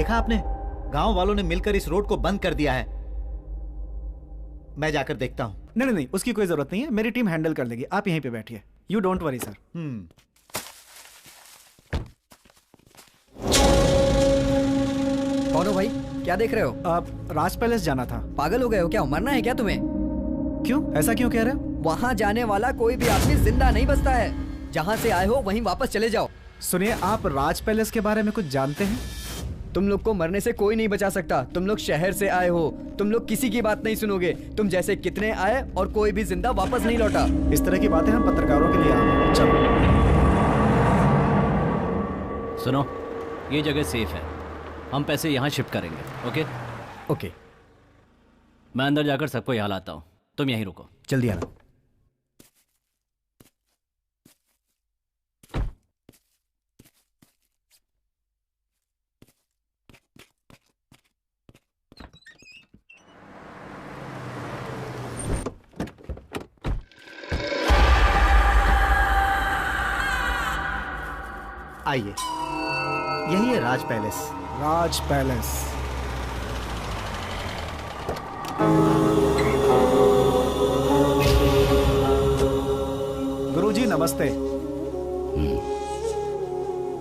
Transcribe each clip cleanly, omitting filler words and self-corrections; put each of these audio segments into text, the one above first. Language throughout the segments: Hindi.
देखा आपने, गांव वालों ने मिलकर इस रोड को बंद कर दिया है। मैं जाकर देखता हूं। नहीं नहीं, उसकी कोई जरूरत नहीं है, मेरी टीम हैंडल कर लेगी, आप यहीं पे बैठिए, यू डोंट वरी सर। कौन हो भाई, क्या देख रहे हो? आप राज पैलेस जाना था। पागल हो गए हो क्या? मरना है क्या तुम्हें? क्यों, ऐसा क्यों कह रहे हो? वहाँ जाने वाला कोई भी आदमी जिंदा नहीं बचता है। जहाँ से आए हो वहीं वापस चले जाओ। सुनिए, आप राज पैलेस के बारे में कुछ जानते हैं? तुम लोग को मरने से कोई नहीं बचा सकता। तुम लोग शहर से आए हो, तुम लोग किसी की बात नहीं सुनोगे। तुम जैसे कितने आए और कोई भी जिंदा वापस नहीं लौटा। इस तरह की बातें हम पत्रकारों के लिए आए हैं। चलो सुनो, ये जगह सेफ है, हम पैसे यहाँ शिफ्ट करेंगे। ओके ओके, मैं अंदर जाकर सबको यहाँ लाता हूँ, तुम यहीं रुको। जल्दी आना। आइए, यही है राज पैलेस। राज पैलेस। गुरुजी नमस्ते।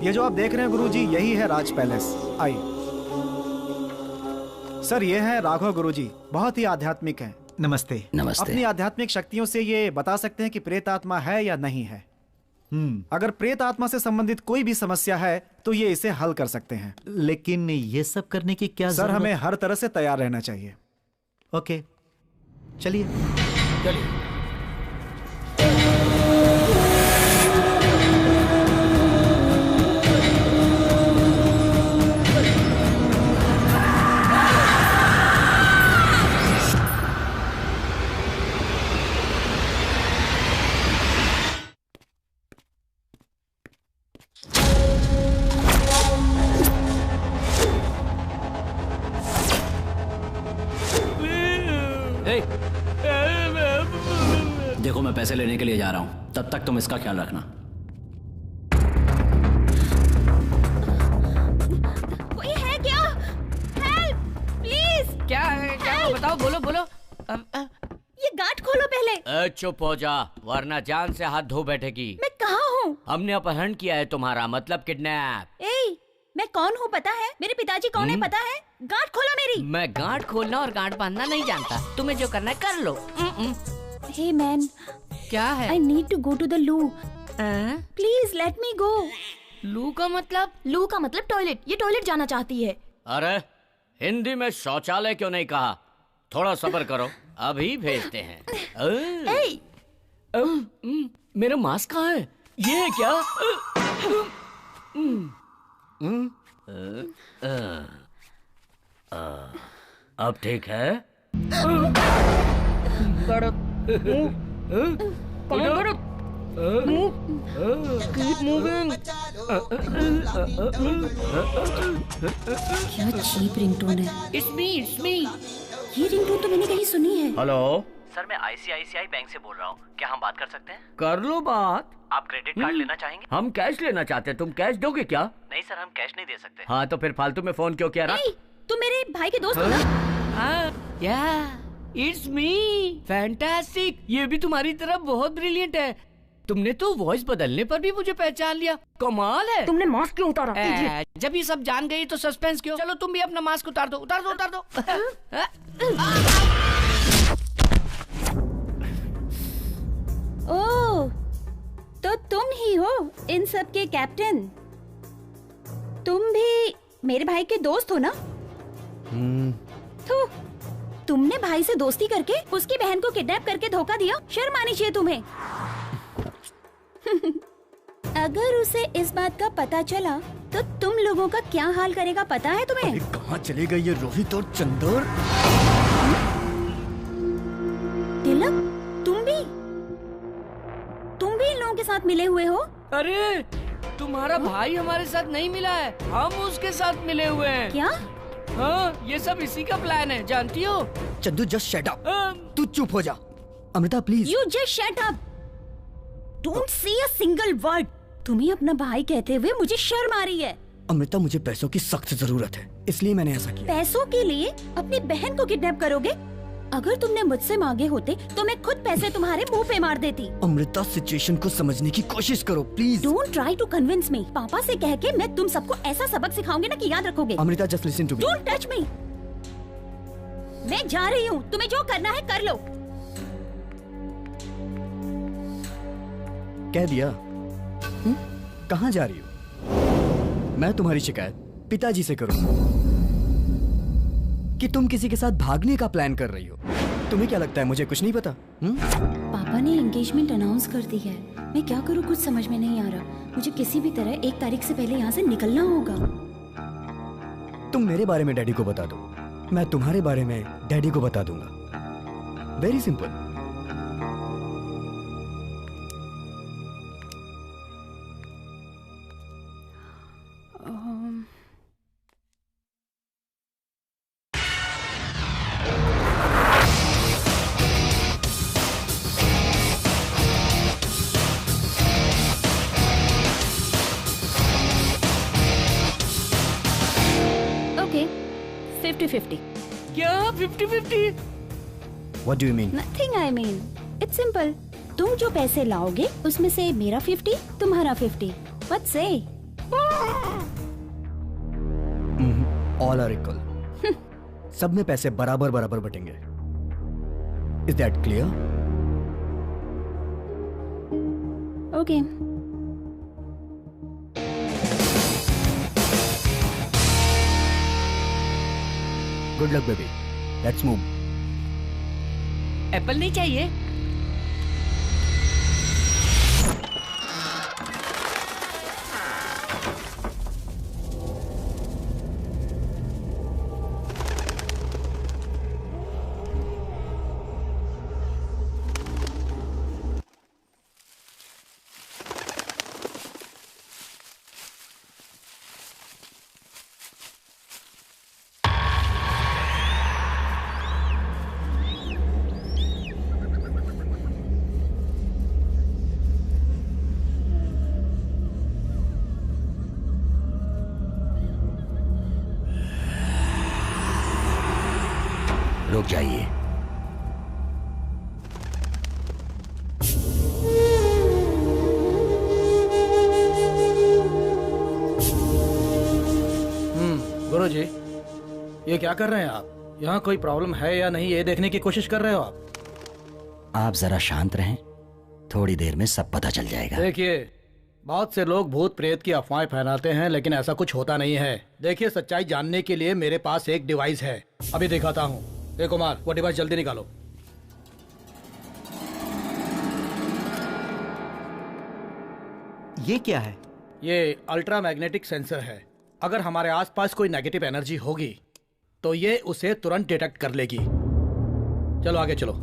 ये जो आप देख रहे हैं गुरुजी, यही है राज पैलेस। आइए। सर, ये है राघव गुरुजी, बहुत ही आध्यात्मिक हैं। नमस्ते। नमस्ते। अपनी आध्यात्मिक शक्तियों से ये बता सकते हैं कि प्रेत आत्मा है या नहीं है। अगर प्रेत आत्मा से संबंधित कोई भी समस्या है तो ये इसे हल कर सकते हैं। लेकिन ये सब करने की क्या सर, हमें हर तरह से तैयार रहना चाहिए। ओके, चलिए। देखो, मैं पैसे लेने के लिए जा रहा हूँ, तब तक तुम इसका ख्याल रखना। कोई है क्या? Help please. क्या है? क्या बताओ, बोलो बोलो। ये गार्ड खोलो पहले। चुप हो जा, वरना जान से हाथ धो बैठेगी। मैं कहाँ हूँ? हमने अपहरण किया है तुम्हारा, मतलब किडनैप। मैं कौन हूँ पता है? मेरे पिताजी कौन है पता है? गार्ड खोलो मेरी। मैं गांठ खोलना और गांठ बांधना नहीं जानता, तुम्हें जो करना है कर लो। हे मैन, क्या है? I need to go to the loo, please let me go. Loo का मतलब? लू का मतलब टॉयलेट। ये टॉयलेट जाना चाहती है। अरे हिंदी में शौचालय क्यों नहीं कहा? थोड़ा सब्र करो, अभी भेजते हैं। मेरा मास्क कहाँ है? ये है क्या? अब ठीक है? क्या चीप रिंगटोन है। It's me. ये रिंगटोन तो मैंने कहीं सुनी है। हेलो सर, मैं ICICI बैंक से बोल रहा हूँ, क्या हम बात कर सकते हैं? कर लो बात। आप क्रेडिट कार्ड लेना चाहेंगे? हम कैश लेना चाहते हैं, तुम कैश दोगे क्या? नहीं सर, हम कैश नहीं दे सकते। हाँ तो फिर फालतू में फोन क्यों किया? तुम मेरे भाई के दोस्त हो ना? It's me. फैंटास्टिक, ये भी तुम्हारी तरह बहुत ब्रिलियंट है। तुमने तो वॉइस बदलने पर भी मुझे पहचान लिया, कमाल है। तुमने मास्क क्यों उतारा? जब ये सब जान गई तो सस्पेंस क्यों? चलो तुम भी अपना मास्क उतार दो। ओह, तो तुम ही हो इन सब के कैप्टन। तुम भी मेरे भाई के दोस्त हो ना? तो तुमने भाई से दोस्ती करके उसकी बहन को किडनैप करके धोखा दिया। शर्म आनी चाहिए तुम्हें। अगर उसे इस बात का पता चला तो तुम लोगों का क्या हाल करेगा पता है तुम्हें? कहाँ चले गए ये रोहित और चंदर? तिलक, तुम भी इन लोगों के साथ मिले हुए हो? अरे तुम्हारा भाई हमारे साथ नहीं मिला है, हम उसके साथ मिले हुए हैं। क्या? हाँ, ये सब इसी का प्लान है, जानती हो? Chandu just shut up. तू चुप हो जा। Amrita please. You just shut up. Don't say a single word. तुम्हें अपना भाई कहते हुए मुझे शर्म आ रही है। अमृता, मुझे पैसों की सख्त जरूरत है, इसलिए मैंने ऐसा किया। पैसों के लिए अपनी बहन को किडनैप करोगे? अगर तुमने मुझसे मांगे होते तो मैं खुद पैसे तुम्हारे मुंह पे मार देती। अमृता, सिचुएशन को समझने की कोशिश करो please. Don't try to convince me. पापा से कह के मैं तुम सबको ऐसा सबक सिखाऊंगी ना कि याद रखोगे। Amrita, just listen to me. Don't touch me. मैं जा रही हूँ, तुम्हें जो करना है कर लो। कह दिया। कहाँ जा रही हो? मैं तुम्हारी शिकायत पिताजी से करूंगा कि तुम किसी के साथ भागने का प्लान कर रही हो। तुम्हें क्या लगता है मुझे कुछ नहीं पता? पापा ने एंगेजमेंट अनाउंस कर दी है। मैं क्या करूँ कुछ समझ में नहीं आ रहा। मुझे किसी भी तरह 1 तारीख से पहले यहाँ से निकलना होगा। तुम मेरे बारे में डैडी को बता दो, मैं तुम्हारे बारे में डैडी को बता दूंगा। Very simple. ओके, 50-50। क्या 50-50? What do you mean? Nothing I mean. It's simple. तुम जो पैसे लाओगे उसमें से मेरा 50, तुम्हारा 50. What say? All are equal. सब में पैसे बराबर बराबर बटेंगे। Is that clear? Okay. Good luck, baby. Let's move. Apple नहीं चाहिए? रुक जाइए। गुरुजी, ये क्या कर रहे हैं आप? यहाँ कोई प्रॉब्लम है या नहीं ये देखने की कोशिश कर रहे हो आप? आप जरा शांत रहें, थोड़ी देर में सब पता चल जाएगा। देखिए, बहुत से लोग भूत प्रेत की अफवाहें फैलाते हैं, लेकिन ऐसा कुछ होता नहीं है। देखिए, सच्चाई जानने के लिए मेरे पास एक डिवाइस है, अभी दिखाता हूँ। देखो कुमार, वो डिवाइस जल्दी निकालो। ये क्या है? ये अल्ट्रा मैग्नेटिक सेंसर है। अगर हमारे आसपास कोई नेगेटिव एनर्जी होगी तो ये उसे तुरंत डिटेक्ट कर लेगी। चलो आगे चलो।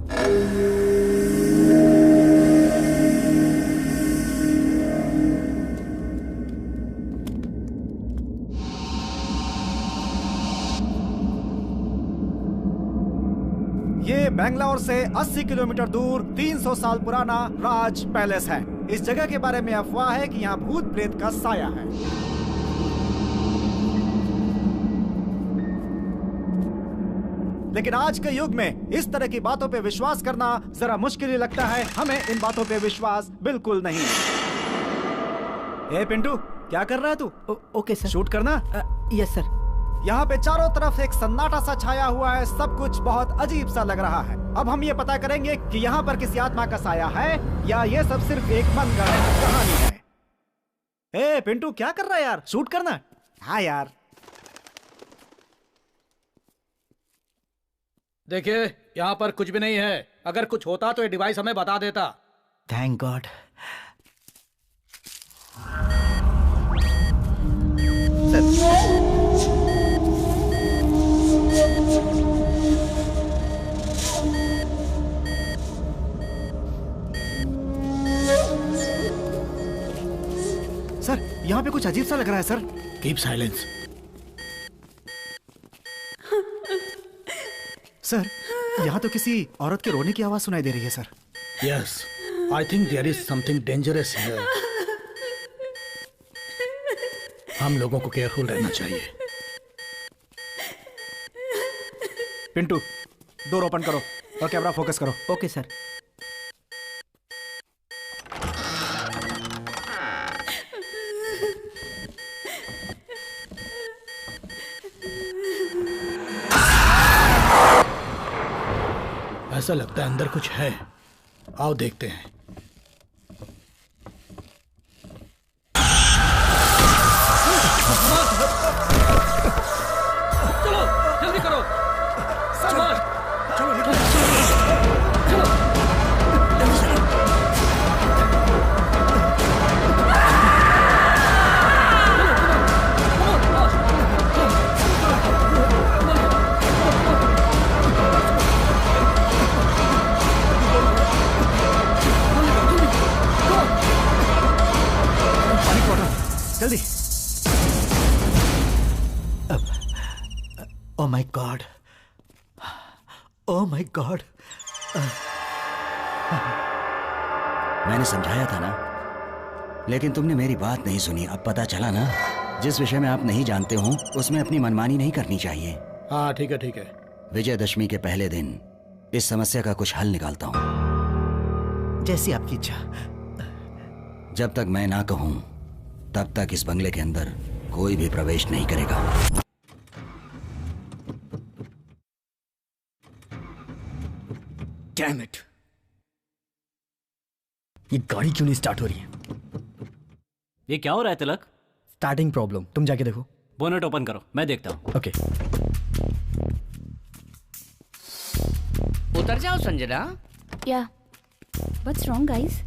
ये बेंगलोर से 80 किलोमीटर दूर 300 साल पुराना राज पैलेस है। इस जगह के बारे में अफवाह है कि यहाँ भूत प्रेत का साया है। लेकिन आज के युग में इस तरह की बातों पे विश्वास करना जरा मुश्किल ही लगता है। हमें इन बातों पे विश्वास बिल्कुल नहीं। ए पिंटू, क्या कर रहा है तू? Okay sir. शूट करना? Yes sir. यहाँ पे चारों तरफ एक सन्नाटा सा छाया हुआ है, सब कुछ बहुत अजीब सा लग रहा है। अब हम ये पता करेंगे कि यहाँ पर किसी आत्मा का साया है या ये सब सिर्फ एक मनगढ़ंत कहानी है। ए पिंटू, क्या कर रहा है यार? शूट करना? हाँ यार। देखिए, यहाँ पर कुछ भी नहीं है। अगर कुछ होता तो ये डिवाइस हमें बता देता। Thank God. सर, यहाँ पे कुछ अजीब सा लग रहा है सर। Keep silence. सर, यहाँ तो किसी औरत के रोने की आवाज सुनाई दे रही है sir. Yes, I think there is something dangerous here. हम लोगों को केयरफुल रहना चाहिए। पिंटू, डोर ओपन करो और कैमरा फोकस करो। Okay sir. ऐसा लगता है अंदर कुछ है, आओ देखते हैं। चलो जल्दी करो। चलो निकलो। जल्दी। Oh my God, oh my God. मैंने समझाया था ना, लेकिन तुमने मेरी बात नहीं सुनी। अब पता चला ना, जिस विषय में आप नहीं जानते हो उसमें अपनी मनमानी नहीं करनी चाहिए। हाँ ठीक है ठीक है। विजयदशमी के पहले दिन इस समस्या का कुछ हल निकालता हूँ। जैसी आपकी इच्छा। जब तक मैं ना कहूं तब तक इस बंगले के अंदर कोई भी प्रवेश नहीं करेगा। डैम इट, ये गाड़ी क्यों नहीं स्टार्ट हो रही है? ये क्या हो रहा है तिलक? स्टार्टिंग प्रॉब्लम, तुम जाके देखो। बोनेट ओपन करो, मैं देखता हूँ। ओके। उतर जाओ संजना। या what's wrong guys?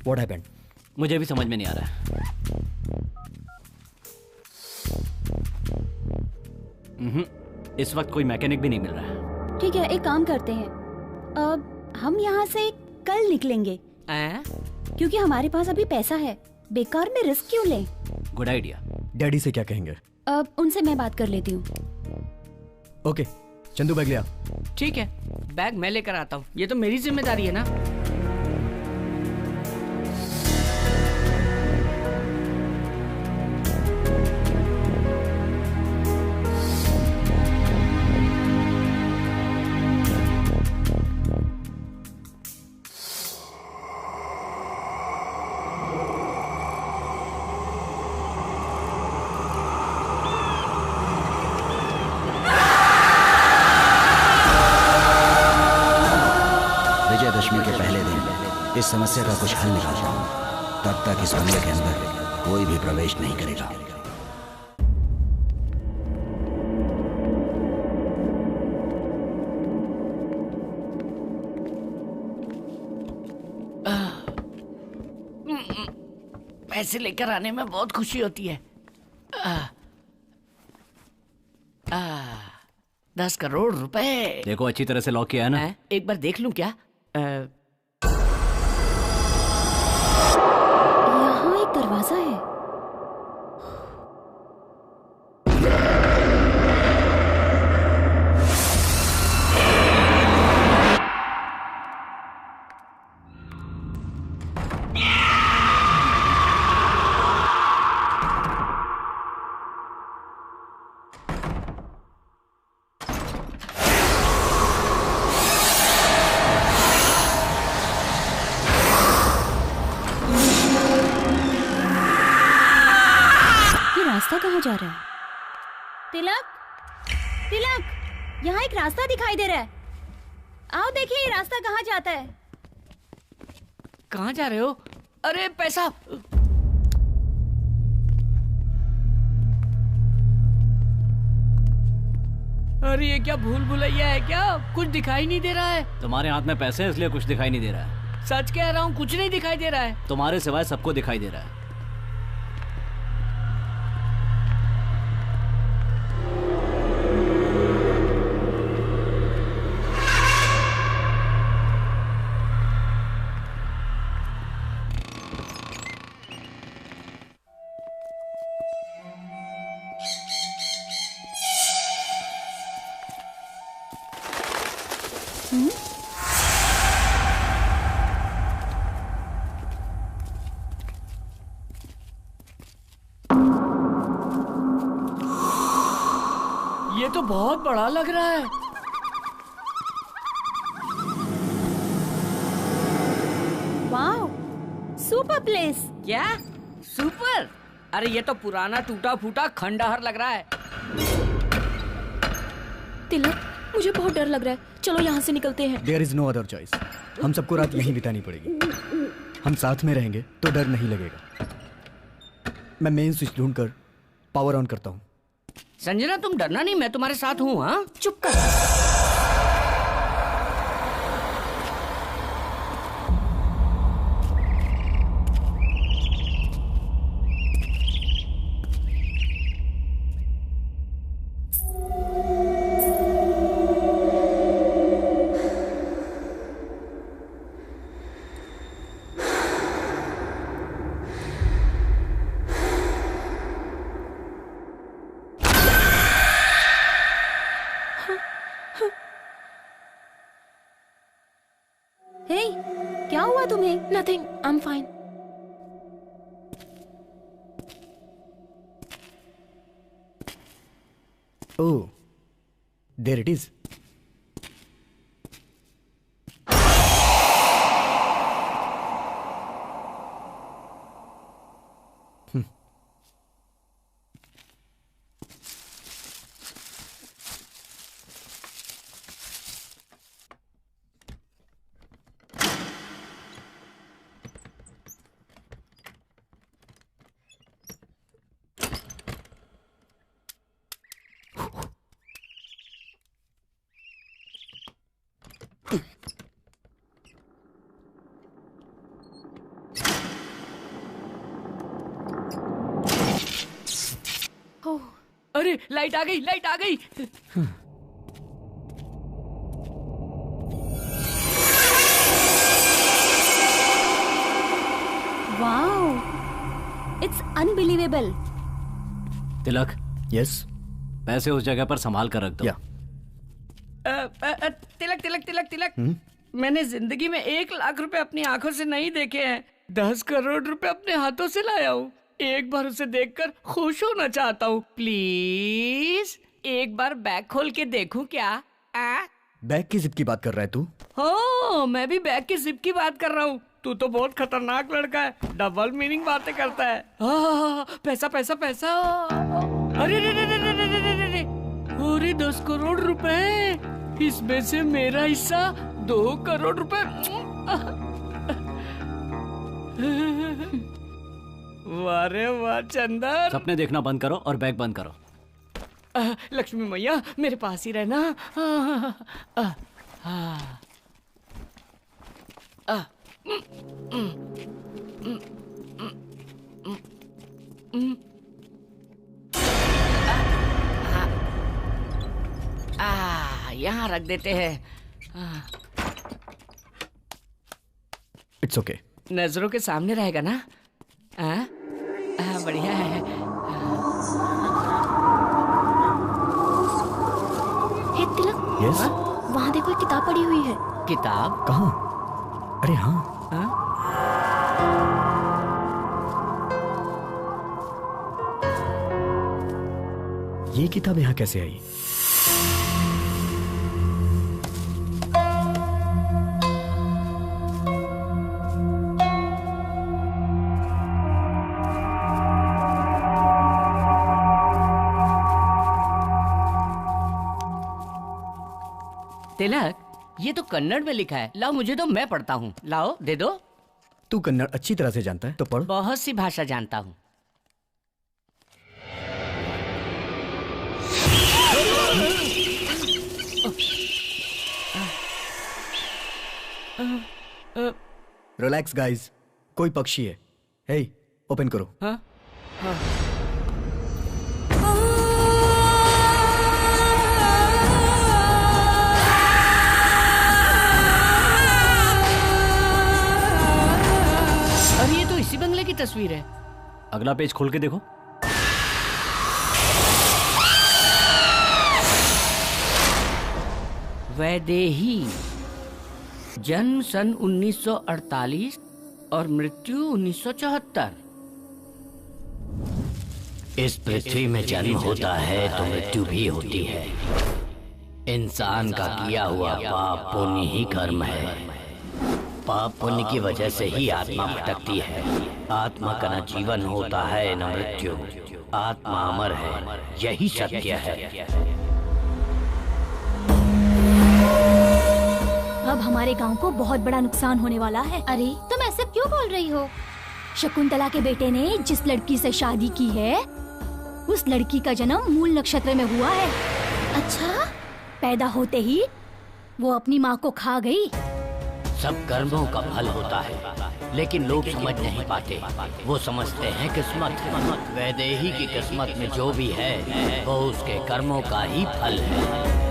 What happened? मुझे भी समझ में नहीं आ रहा है। इस वक्त कोई मैकेनिक भी नहीं मिल रहा है। ठीक है, एक काम करते हैं, अब हम यहाँ से कल निकलेंगे क्योंकि हमारे पास अभी पैसा है। बेकार में रिस्क क्यों लें? Good idea. डैडी से क्या कहेंगे? अब उनसे मैं बात कर लेती हूँ। ओके, चंदू बैग लिया। ठीक है, बैग मैं लेकर आता हूँ, ये तो मेरी जिम्मेदारी है ना। विजयदशमी के पहले दिन इस समस्या का कुछ हल निकालता हूँ। तब तक इस बंगले के अंदर कोई भी प्रवेश नहीं करेगा। पैसे लेकर आने में बहुत खुशी होती है। 10 करोड़ रुपए। देखो अच्छी तरह से लॉक किया है ना? एक बार देख लूं क्या? यहाँ एक दरवाजा है। रास्ता कहाँ जा रहा है? तिलक, तिलक, यहाँ एक रास्ता दिखाई दे रहा है। आओ देखिए ये रास्ता कहाँ जाता है। कहाँ जा रहे हो? अरे पैसा। अरे ये क्या भूल भुलैया है क्या? कुछ दिखाई नहीं दे रहा है। तुम्हारे हाथ में पैसे हैं इसलिए कुछ दिखाई नहीं दे रहा है। सच कह रहा हूँ, कुछ नहीं दिखाई दे रहा है। तुम्हारे सिवाय सबको दिखाई दे रहा है। बहुत बड़ा लग रहा है। Wow, super place. क्या सुपर? अरे ये तो पुराना टूटा फूटा खंडहर लग रहा है। तिलक, मुझे बहुत डर लग रहा है, चलो यहाँ से निकलते हैं। There is no other choice. हम सबको रात यहीं बितानी पड़ेगी। हम साथ में रहेंगे तो डर नहीं लगेगा। मैं मेन स्विच ढूंढकर पावर ऑन करता हूँ। संजना तुम डरना नहीं, मैं तुम्हारे साथ हूँ। हाँ चुप कर। हे, क्या हुआ तुम्हें? Nothing, I am fine. Oh, there it is. अरे लाइट आ गई, लाइट आ गई। Wow, it's unbelievable. Tilak, yes. पैसे उस जगह पर संभाल कर रख दो। या तिलक तिलक तिलक तिलक, मैंने जिंदगी में 1 लाख रुपए अपनी आंखों से नहीं देखे हैं। 10 करोड़ रुपए अपने हाथों से लाया हूँ। एक बार उसे देखकर खुश होना चाहता हूँ। प्लीज एक बार बैग खोल के देखूं क्या? बैग की जिप की बात कर रहा है तू? हाँ, मैं भी बैग की जिप की बात कर रहा हूँ। तू तो बहुत खतरनाक लड़का है, डबल मीनिंग बातें करता है। पैसा पैसा पैसा। अरे रे रे रे रे रे रे रे रे। अरे 10 करोड़ रुपए, इसमें से मेरा हिस्सा 2 करोड़ रुपए। वाह रे वाह चंदर। सपने देखना बंद करो और बैग बंद करो। लक्ष्मी मैया मेरे पास ही रहना। यहाँ रख देते हैं। It's okay. नजरों के सामने रहेगा ना? बढ़िया है। हे तिलक, यस। वहाँ देखो एक किताब पड़ी हुई है। किताब? कहाँ? अरे हाँ। ये किताब यहाँ कैसे आई? तिलक, ये तो कन्नड़ में लिखा है। लाओ मुझे दो, मैं पढ़ता हूँ। लाओ दे दो। तू कन्नड़ अच्छी तरह से जानता है तो पढ़। बहुत सी भाषा जानता हूँ। रिलैक्स गाइस, कोई पक्षी है। हे, ओपन करो। हाँ? हाँ। अरे ये तो इसी बंगले की तस्वीर है। अगला पेज खोल के देखो। वैदेही, जन्म सन 1948 और मृत्यु 1974। इस पृथ्वी में जन्म होता है तो मृत्यु भी होती है। इंसान का किया हुआ पाप पुण्य ही कर्म है। पाप पुण्य की वजह से ही आत्मा भटकती है। आत्मा का न जीवन होता है न मृत्यु। आत्मा अमर है, यही सत्य है। अब हमारे गांव को बहुत बड़ा नुकसान होने वाला है। अरे तुम ऐसा क्यों बोल रही हो? शकुंतला के बेटे ने जिस लड़की से शादी की है उस लड़की का जन्म मूल नक्षत्र में हुआ है। अच्छा? पैदा होते ही वो अपनी माँ को खा गई। सब कर्मों का फल होता है, लेकिन लोग समझ नहीं पाते। वो समझते हैं किस्मत। वैदेही की किस्मत में जो भी है वो उसके कर्मों का ही फल है।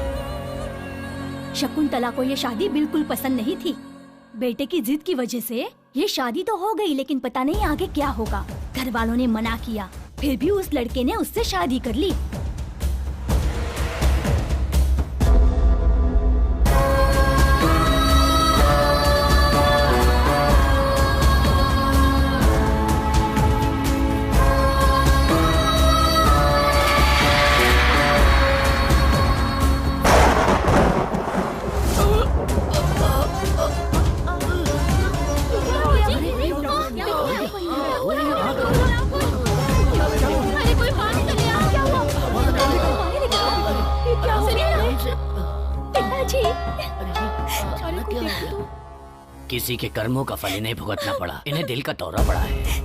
शकुंतला को ये शादी बिल्कुल पसंद नहीं थी। बेटे की जिद की वजह से ये शादी तो हो गई, लेकिन पता नहीं आगे क्या होगा। घर वालों ने मना किया, फिर भी उस लड़के ने उससे शादी कर ली। किसी के कर्मों का फल इन्हें भुगतना पड़ा। इन्हें दिल का दौरा पड़ा है।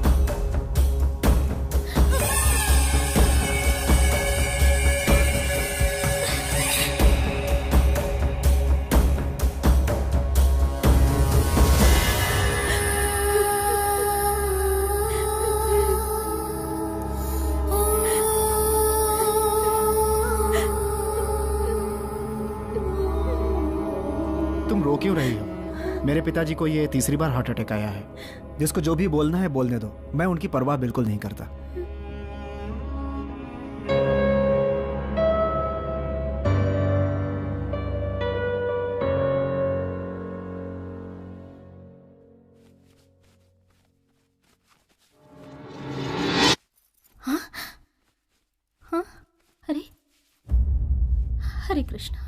तुम रो क्यों रही हो? मेरे पिताजी को ये तीसरी बार हार्ट अटैक आया है। जिसको जो भी बोलना है बोलने दो, मैं उनकी परवाह बिल्कुल नहीं करता। हाँ? हाँ? अरे हरे कृष्णा।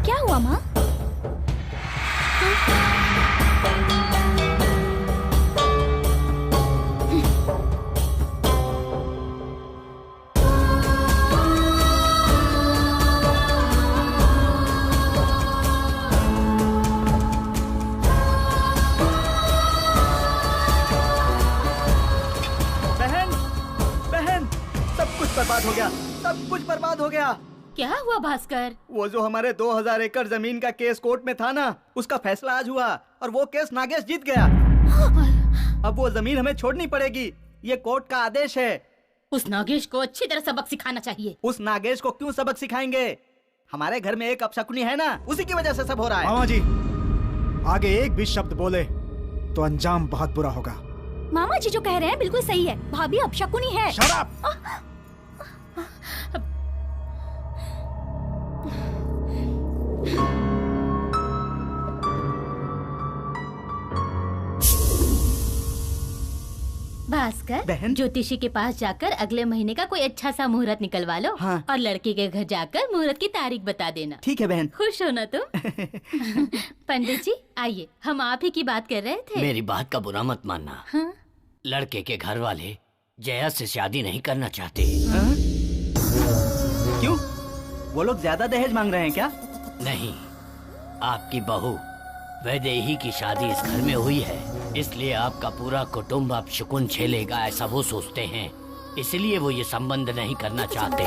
क्या हुआ माँ? बहन, बहन, सब कुछ बर्बाद हो गया। सब कुछ बर्बाद हो गया। क्या हुआ भास्कर? वो जो हमारे 2000 एकड़ जमीन का केस कोर्ट में था ना, उसका फैसला आज हुआ और वो केस नागेश जीत गया। अब वो जमीन हमें छोड़नी पड़ेगी, ये कोर्ट का आदेश है। उस नागेश को अच्छी तरह सबक सिखाना चाहिए। उस नागेश को क्यों सबक सिखाएंगे? हमारे घर में एक अपशकुनी है ना, उसी की वजह से सब हो रहा है। मामा जी, आगे एक भी शब्द बोले तो अंजाम बहुत बुरा होगा। मामा जी जो कह रहे हैं बिल्कुल सही है। भाभी अपशकुनी है। शराब। भास्कर, बहन? ज्योतिषी के पास जाकर अगले महीने का कोई अच्छा सा मुहूर्त निकलवा लो। हाँ। और लड़के के घर जाकर मुहूर्त की तारीख बता देना। ठीक है बहन। खुश हो ना तुम? पंडित जी आइए, हम आप ही की बात कर रहे थे। मेरी बात का बुरा मत मानना। हाँ? लड़के के घर वाले जया से शादी नहीं करना चाहते। क्यों? वो लोग ज्यादा दहेज मांग रहे हैं क्या? नहीं, आपकी बहू वैदेही की शादी इस घर में हुई है, इसलिए आपका पूरा कुटुंब अब शकुन झेलेगा, ऐसा वो सोचते हैं। इसलिए वो ये संबंध नहीं करना चाहते।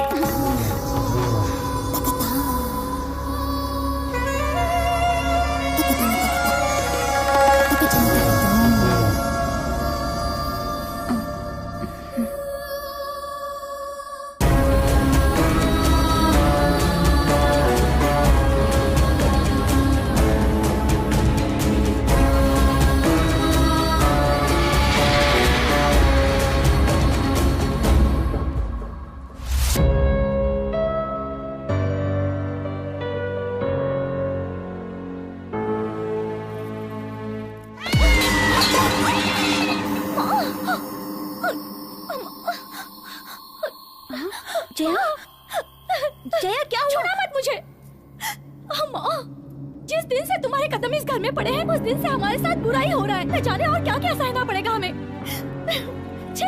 जया क्या हुआ? छूना मत मुझे। माँ, जिस दिन से तुम्हारे कदम इस घर में पड़े हैं उस दिन से हमारे साथ बुराई हो रहा है। न जाने और क्या क्या सहना पड़ेगा हमें। छी।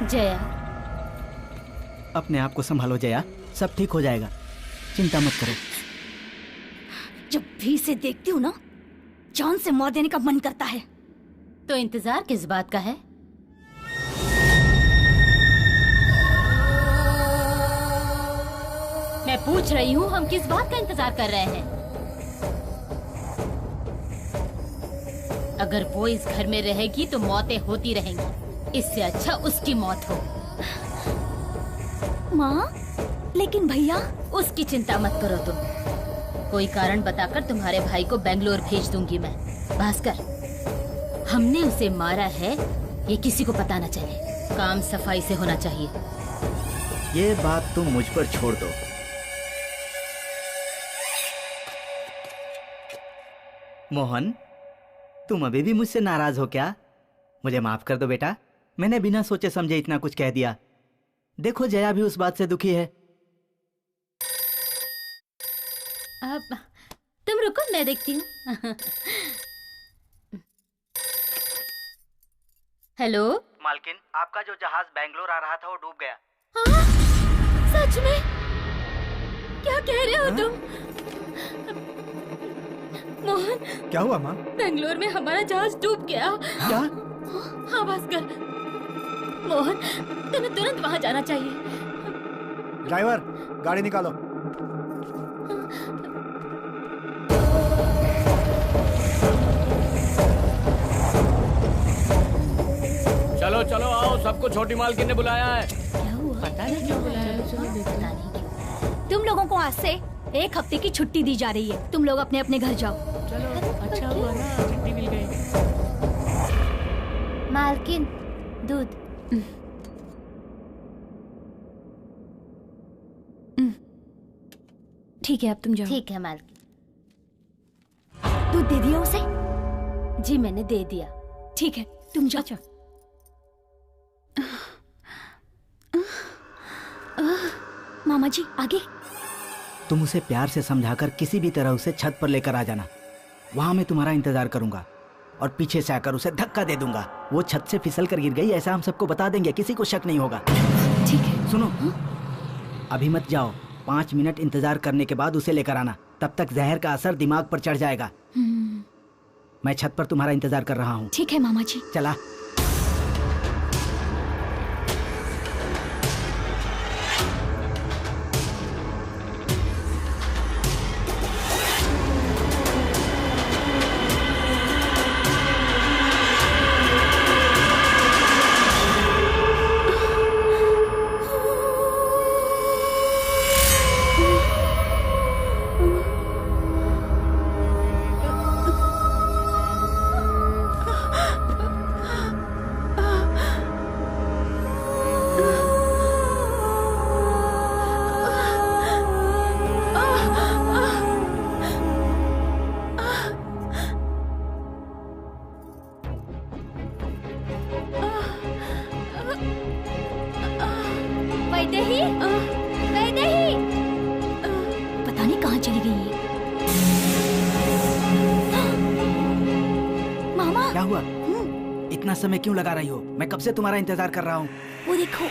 जया, अपने आप को संभालो जया, सब ठीक हो जाएगा, चिंता मत करो। जब भी इसे देखती हूँ ना, जान से मार देने का मन करता है। तो इंतजार किस बात का है? मैं पूछ रही हूँ, हम किस बात का इंतजार कर रहे हैं? अगर वो इस घर में रहेगी तो मौतें होती रहेंगी। इससे अच्छा उसकी मौत हो। माँ, लेकिन भैया। उसकी चिंता मत करो तुम। कोई कारण बताकर तुम्हारे भाई को बेंगलोर भेज दूंगी मैं। भास्कर, हमने उसे मारा है ये किसी को पता न चले। काम सफाई से होना चाहिए। ये बात तुम मुझ पर छोड़ दो। मोहन, तुम अभी भी मुझसे नाराज हो क्या? मुझे माफ कर दो बेटा, मैंने बिना सोचे समझे इतना कुछ कह दिया। देखो जया भी उस बात से दुखी है। अब तुम रुको, मैं देखती हूँ। हेलो मालकिन, आपका जो जहाज बेंगलोर आ रहा था वो डूब गया। हाँ? सच में? क्या कह रहे हो तुम? मोहन, क्या हुआ माँ? बेंगलोर में हमारा जहाज डूब गया। क्या? हाँ भास्कर, मोहन तुम्हें तुरंत वहाँ जाना चाहिए। ड्राइवर, गाड़ी निकालो। चलो चलो आओ, सबको छोटी मालकिन ने बुलाया है। क्या हुआ? पता नहीं क्यों बुलाया है। पता नहीं क्यों। तुम लोगों को आज से 1 हफ्ते की छुट्टी दी जा रही है। तुम लोग अपने अपने घर जाओ। चलो, अच्छा हुआ ना, छुट्टी मिल गई। मालकिन, दूध। ठीक है, अब तुम जाओ। ठीक है मालकिन। दूध दे दिया उसे? जी मैंने दे दिया। ठीक है, तुम जाओ। अच्छा। मामा जी, आगे। तुम उसे प्यार से समझाकर किसी भी तरह उसे छत पर लेकर आ जाना। वहां मैं तुम्हारा इंतजार करूंगा और पीछे से आकर उसे धक्का दे दूंगा। वो छत से फिसल कर गिर गई ऐसा हम सबको बता देंगे, किसी को शक नहीं होगा। ठीक है। सुनो, अभी मत जाओ, 5 मिनट इंतजार करने के बाद उसे लेकर आना। तब तक जहर का असर दिमाग पर चढ़ जाएगा। मैं छत पर तुम्हारा इंतजार कर रहा हूँ। ठीक है मामा जी। चला। वैदेही, वैदेही, पता नहीं कहाँ चली गई है। मामा, क्या हुआ? इतना समय क्यों लगा रही हो? मैं कब से तुम्हारा इंतजार कर रहा हूँ। वो देखो।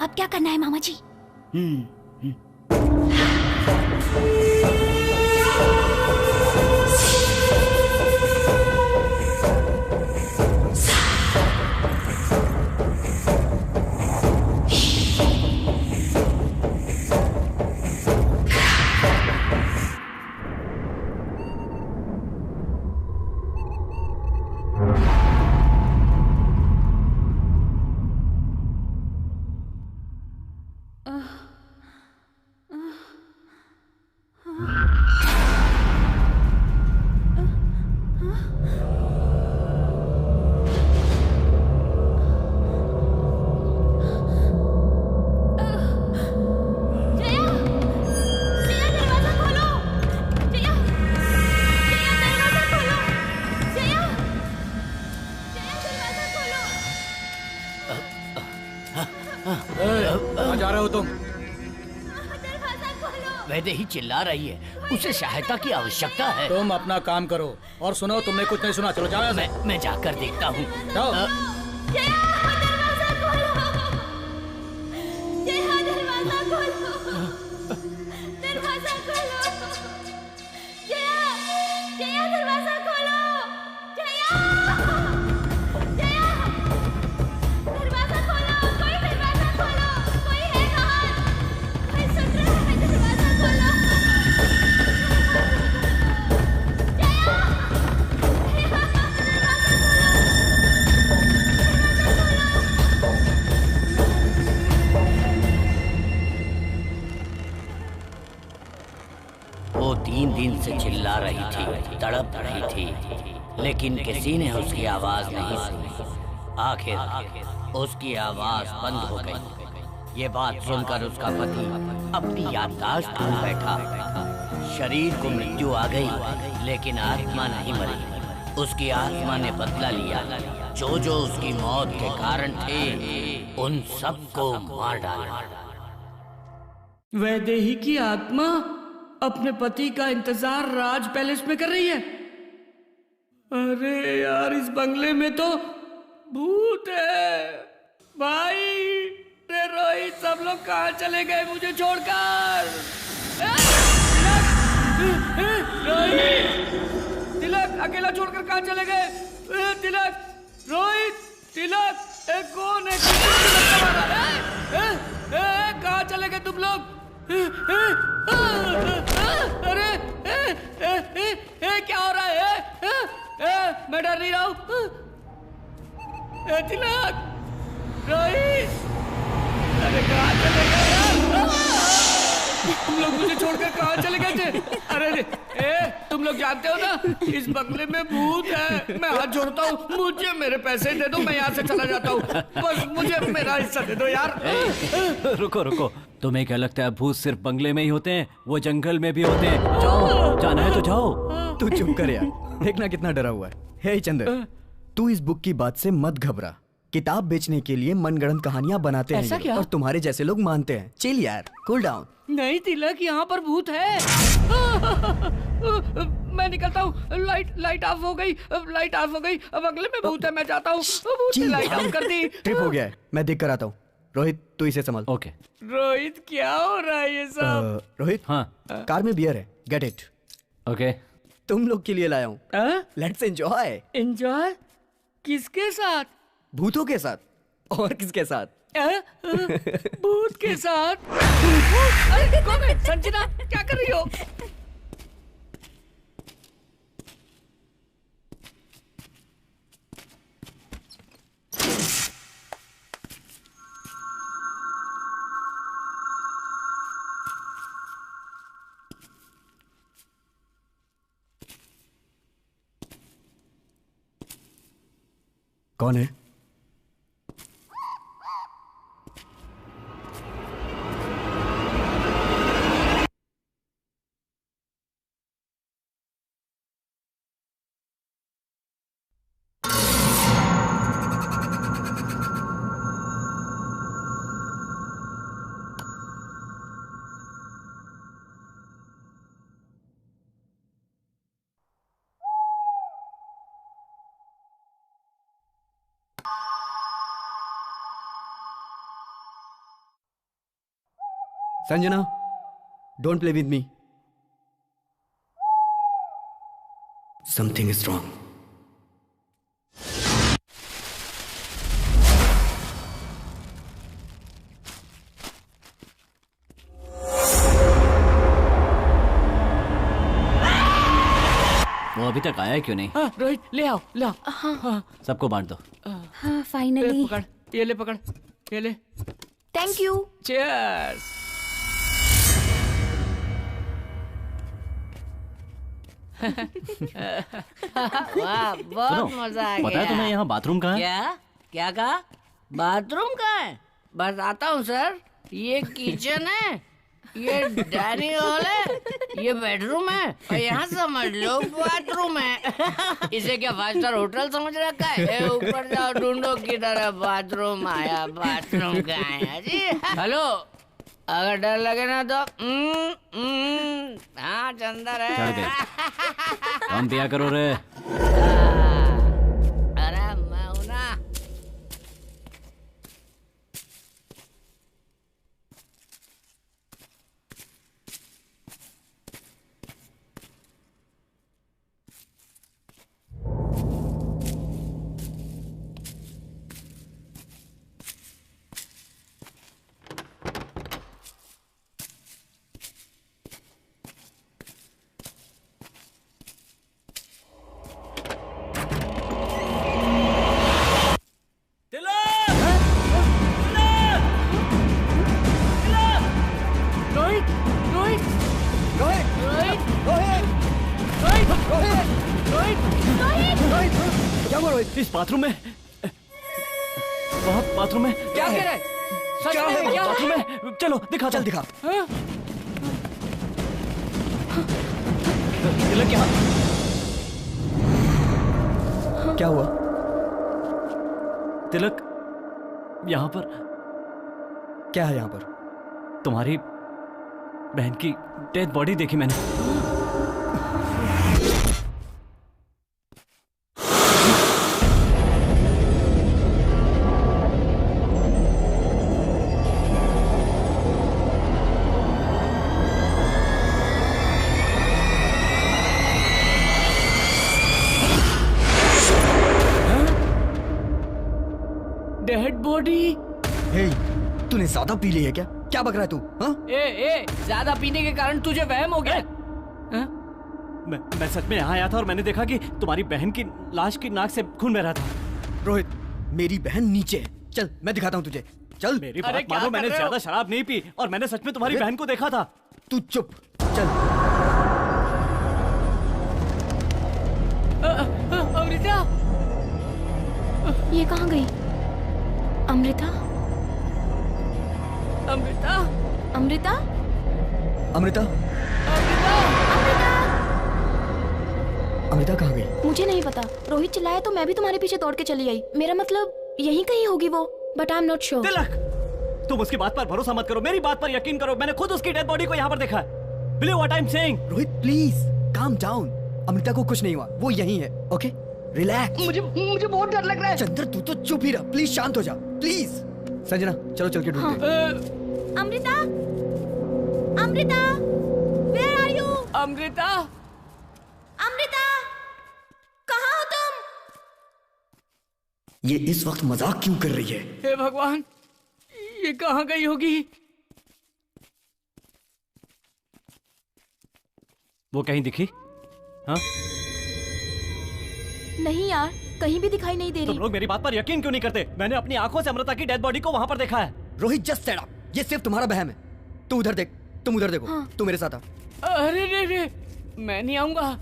अब क्या करना है मामा जी? हो तुम? वैदेही चिल्ला रही है, उसे सहायता की आवश्यकता है। तुम अपना काम करो। और सुनो, तुमने कुछ नहीं सुना, चलो जाओ यहाँ से। मैं जाकर देखता हूँ। जाओ। वो 3 दिन से चिल्ला रही थी, तड़प रही थी, लेकिन किसी ने उसकी आवाज नहीं सुनी। आखिर उसकी आवाज बंद हो गई। ये बात सुनकर उसका पति अपनी याददाश्त खो बैठा। शरीर को मृत्यु आ गई, लेकिन आत्मा नहीं मरी। उसकी आत्मा ने बदला लिया। जो जो उसकी मौत के कारण थे, उन सबको मार डाला। वैदेही की आत्मा अपने पति का इंतजार राज पैलेस में कर रही है। अरे यार, इस बंगले में तो भूत है। भाई रे रोहित, सब लोग कहाँ चले गए मुझे छोड़कर? रोहित, तिलक अकेला छोड़कर कहाँ चले गए? तिलक, रोहित, तिलक, कौन है? कहाँ चले गए तुम लोग? अरे क्या हो रहा है? मैं डर नहीं रहा हूँ। तिलक, रोहित, अरे कहाँ चले गए यार? तुम लोग मुझे छोड़कर कहाँ चले गए थे? अरे तुम लोग जानते हो ना, इस बंगले में भूत है। मैं हाथ जोड़ता हूँ, मुझे मेरे पैसे दे दो, मैं यहाँ से चला जाता हूँ। बस मुझे मेरा हिस्सा दे दो यार। रुको रुको, तुम्हें क्या लगता है भूत सिर्फ बंगले में ही होते हैं? वो जंगल में भी होते हैं। जाओ, जाना है तो जाओ। तू चुप कर यार, देखना कितना डरा हुआ है। हे चंदर, तू इस बुक की बात से मत घबरा। किताब बेचने के लिए मनगढ़ंत कहानियां बनाते हैं ये, और तुम्हारे जैसे लोग मानते हैं। चिल यार, कूल डाउन। नहीं तिलक, यहाँ पर भूत है। मैं निकलता हूँ। लाइट ऑफ हो गई, लाइट ऑफ हो गई। अब अगले में भूत है, मैं जाता हूँ। भूत ने लाइट ऑफ कर दी। ट्रिप हो गया है, मैं देख कर आता हूँ। रोहित, तू इसे संभाल। ओके। रोहित, क्या हो रहा है ये सब? रोहित, हाँ, कार में बियर है, गेट इट। ओके। तुम लोग के लिए लाया हूँ। Let's enjoy. एंजॉय? किसके साथ? भूतों के साथ। और किसके साथ? भूत के साथ? अरे कौन है? संजना, क्या कर रही हो? कौन है? Sanjana, don't play with me. Something is wrong. वो अभी तक आया क्यों नहीं? रोहित, ले आओ, ले आओ। हाँ। सबको बांट दो। हाँ, फाइनली। पकड़, ये ले, पकड़, ये ले। Thank you. चीयर्स। वाह, बहुत मजा आ गया। पता है तुम्हें यहाँ बाथरूम कहाँ है? क्या क्या कहा? बाथरूम कहाँ है? बताता हूँ सर। ये किचन है, ये डाइनिंग हॉल है, ये बेडरूम है, और यहाँ समझ लो बाथरूम है। इसे क्या 5 स्टार होटल समझ रखा है? ऊपर जाओ, ढूंढो किधर है बाथरूम। आया, बाथरूम कहाँ है जी? हेलो, अगर डर लगे ना तो हाँ चंदर है। चढ़ गए। कम पिया करो रे। अरे मैं हूं ना। इस बाथरूम में, वहाँ बाथरूम में क्या कह रहा है? सच में क्या बाथरूम में? चलो दिखा, चल दिखा। तिलक क्या? क्या हुआ? तिलक यहाँ पर क्या है? यहाँ पर तुम्हारी बहन की डेड बॉडी देखी मैंने। Dead body? हे, तूने ज्यादा पी ली है क्या? क्या बक रहा है तू? हाँ? ए, ज्यादा पीने के कारण तुझे वहम हो गया? मैं सच में यहाँ आया था और मैंने देखा कि तुम्हारी बहन की लाश की नाक से खून बह रहा था। रोहित, मेरी बहन नीचे है। चल मैं दिखाता हूँ तुझे। चल। मेरी बात मानो, मैंने ज्यादा शराब नहीं पी और मैंने सच में तुम्हारी बहन को देखा था। तू चुप। चल। अमृता, ये कहाँ गई? अमृता? अमृता? अमृता? अमृता? अमृता कहाँ गई? मुझे नहीं पता। रोहित चिल्लाया तो मैं भी तुम्हारे पीछे दौड़ के चली आई। मेरा मतलब यहीं कहीं होगी वो, but I am not sure. Tilak, तुम उसकी बात पर भरोसा मत करो, मेरी बात पर यकीन करो। मैंने खुद उसकी डेड बॉडी को यहाँ पर देखा है। Believe what I am saying. Rohit please calm down. Amrita को कुछ नहीं हुआ, वो यहीं है। Okay relax. मुझे बहुत डर लग रहा है। चंद्र तू तो चुप ही रह, प्लीज शांत हो जा प्लीज। संजना चलो चल के ढूंढते हैं। Amrita? Amrita? Where are you? Amrita? Amrita? कहाँ हो तुम? ये इस वक्त मजाक क्यों कर रही है? हे भगवान, ये कहाँ गई होगी? वो कहीं दिखी? हाँ? नहीं यार, कहीं भी दिखाई नहीं दे रही। तुम लोग मेरी बात पर यकीन क्यों नहीं करते? मैंने अपनी आंखों से अमृता की डेड बॉडी को वहां पर देखा है। रोहित जस्ट सेट अप, ये सिर्फ तुम्हारा वहम है। तू उधर देख, तुम उधर देखो। हाँ। तू मेरे साथ आ। अरे रे, मैं नहीं आऊंगा।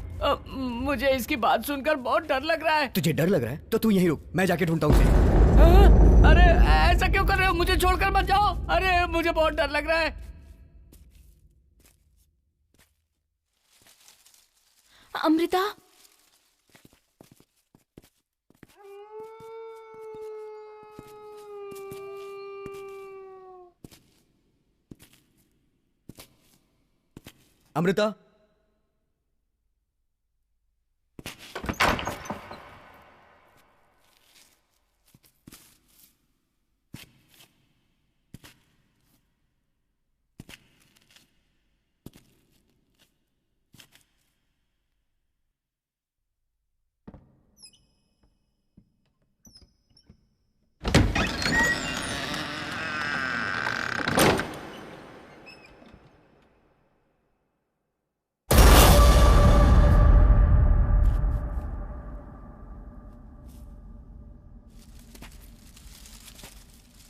मुझे इसकी बात सुनकर बहुत डर लग रहा है। तुझे डर लग रहा है तो तू यहीं रुक, मैं जाके ढूंढता हूँ उसे। अरे ऐसा क्यों कर रहे हो? मुझे छोड़कर मत जाओ। अरे मुझे बहुत डर लग रहा है। अमृता? अमृता?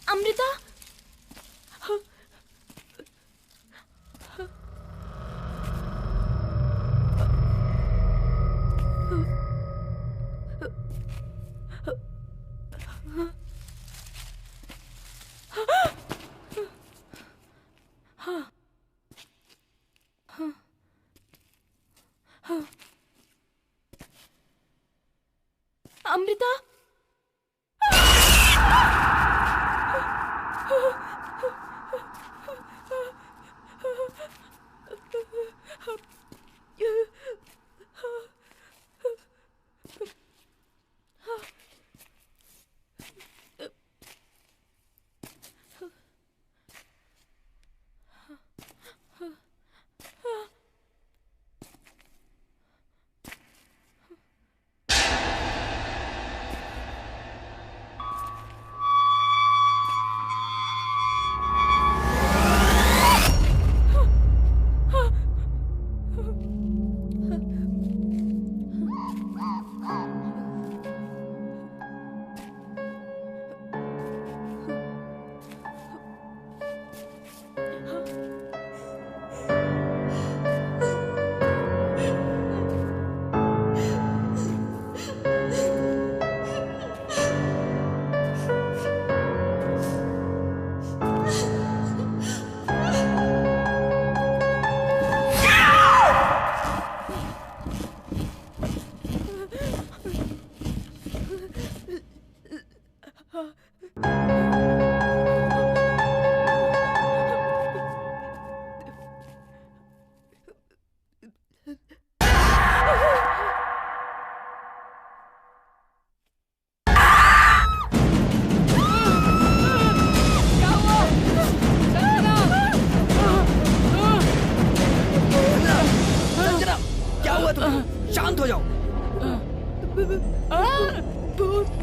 अमृता? अमृता? शांत हो जाओ।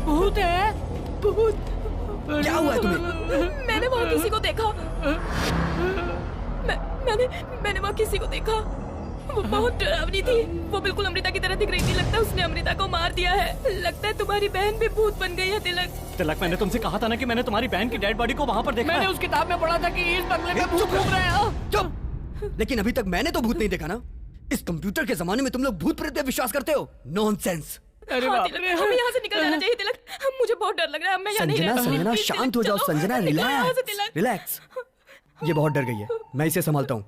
भूत है, भूत। क्या हुआ है तुम्हें? मैंने वहाँ किसी को देखा। मैंने वहाँ किसी को देखा। वो बहुत डरावनी थी। वो बिल्कुल अमृता की तरह दिख रही थी। लगता है उसने अमृता को मार दिया है। लगता है तुम्हारी बहन भी भूत बन गई है तिलक। तिलक, मैंने तुमसे कहा था ना कि मैंने तुम्हारी बहन की डेड बॉडी को वहाँ पर देखा। मैंने उस किताब में पढ़ा था कि इस बंगले में भूत घूम रहे हैं। चुप। लेकिन अभी तक मैंने तो भूत नहीं देखा ना। इस कंप्यूटर के जमाने में तुम लोग भूत प्रेत पे विश्वास करते हो? नॉनसेंस। अरे हाँ, तिलक, हमें यहाँ से निकल जाना चाहिए तिलक। मुझे बहुत डर लग रहा है। मैं यहाँ नहीं रह सकती। संजना शांत हो जाओ। Sanjana relax relax. ये बहुत डर गई है, मैं इसे संभालता हूँ।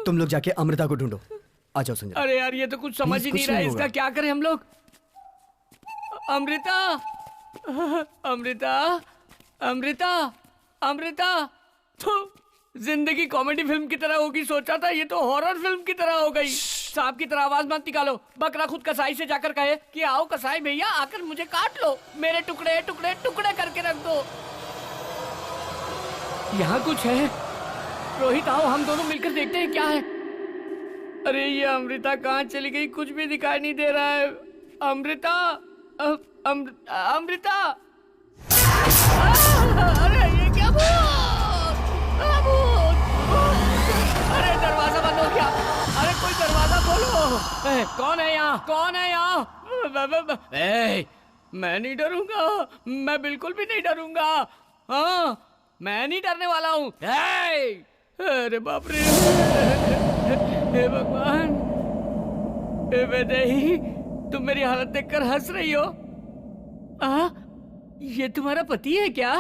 तुम लोग जाके अमृता को ढूंढो। आ जाओ संजना। अरे यार, ये तो कुछ समझ ही नहीं रहा है। इसका क्या करें हम लोग? अमृता, अमृता, अमृता, अमृता। तो जिंदगी कॉमेडी फिल्म की तरह होगी सोचा था, ये तो हॉरर फिल्म की तरह हो गई। सांप की तरह आवाज मत निकालो। बकरा खुद कसाई से जाकर कहे कि आओ कसाई भैया, आकर मुझे काट लो, मेरे टुकड़े टुकड़े टुकड़े करके रख दो। यहाँ कुछ है। रोहित आओ, हम दोनों मिलकर देखते हैं क्या है। अरे ये अमृता कहाँ चली गई? कुछ भी दिखाई नहीं दे रहा है। अमृता, अमृता। अरे ये क्या अरे दरवाजा बंद हो गया। अरे कोई दरवाजा खोलो। कौन है यहाँ? कौन है यहाँ? मैं नहीं डरूंगा। मैं बिल्कुल भी नहीं डरूंगा। हाँ, मैं नहीं डरने वाला हूँ। अरे बाप रे, हे भगवान, हे वैदेही, तुम मेरी हालत देखकर हंस रही हो? ये तुम्हारा पति है क्या?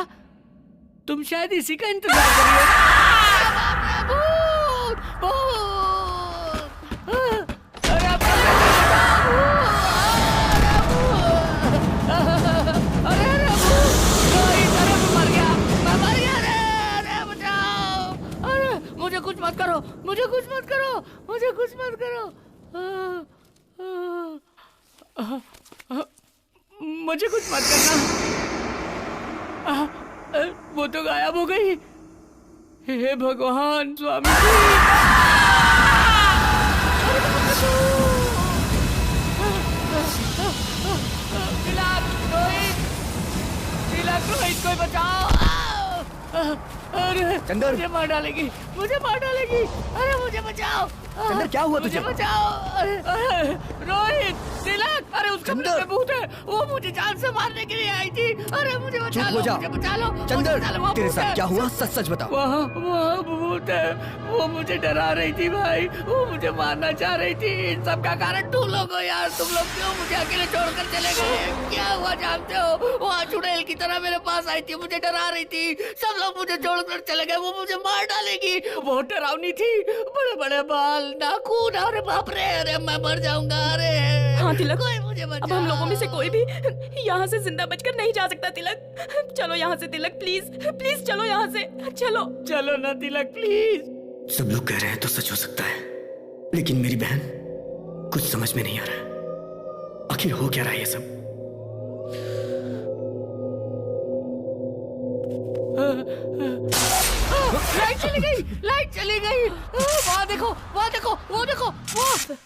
तुम शायद इसी का इंतजार कर रही हो। मुझे कुछ मत करो, मुझे कुछ मत करो, मुझे कुछ मत करो, मुझे कुछ मत करना। वो तो गायब हो गई। हे भगवान स्वामी रोहित कोई बचाओ। अरे चंदर, मुझे मार डालेगी, मुझे मार डालेगी। अरे मुझे बचाओ। चंदर क्या हुआ तुझे? मुझे बचाओ। अरे रोहित, तिलक, अरे उसका भूत है। वो मुझे जान से मारने के लिए आई थी। अरे मुझे बचा लो, मुझे बचा लो। चंदर, तेरे साथ क्या हुआ? सच सच बता। वहाँ भूत है। वो मुझे डरा रही थी भाई। वो मुझे मारना चाह रही थी। इन सब का कारण तुम लोग हो यार। तुम लोग क्यों मुझे अकेले छोड़कर चले गए? क्या हुआ जानते हो? वो चुड़ैल की तरह मेरे पास आई थी, मुझे डरा रही थी। सब लोग मुझे छोड़कर चले गए। वो मुझे मार डालेगी। बहुत डरावनी थी, बड़े बड़े बाल, नाखून। अरे बाप रे, अरे मैं मर जाऊंगा। अरे हाँ तिलक, मुझे अब हम लोगों में से कोई भी यहाँ से जिंदा बचकर नहीं जा सकता। तिलक चलो यहाँ से। तिलक प्लीज प्लीज चलो यहाँ से। चलो चलो ना तिलक प्लीज। सब लोग कह रहे हैं तो सच हो सकता है, लेकिन मेरी बहन कुछ समझ में नहीं आ रहा। आखिर हो क्या रहा है ये सब? लाइट चली गई, लाइट चली गई। वहाँ देखो, वहाँ देखो, वो देखो, वो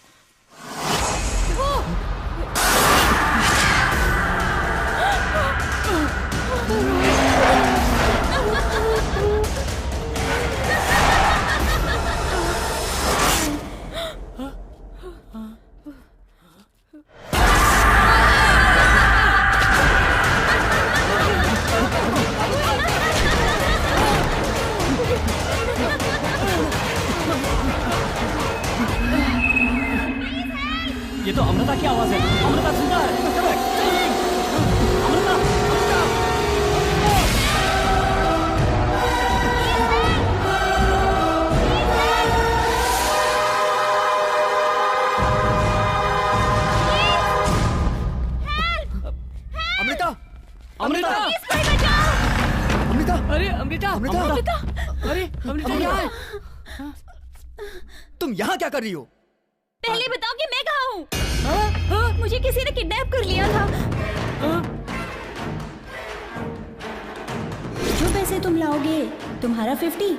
ये तो अमृता की आवाज है। अमृता जिंदा है। अमृता, अमृता, अमृता, अमृता, अरे अमृता, अमृता, अरे अमृता क्या है? तुम यहाँ क्या कर रही हो? पहले बताओ कि मैं कहाँ हूँ? मुझे किसी ने किडनैप कर लिया था। जो पैसे तुम लाओगे, तुम्हारा 50,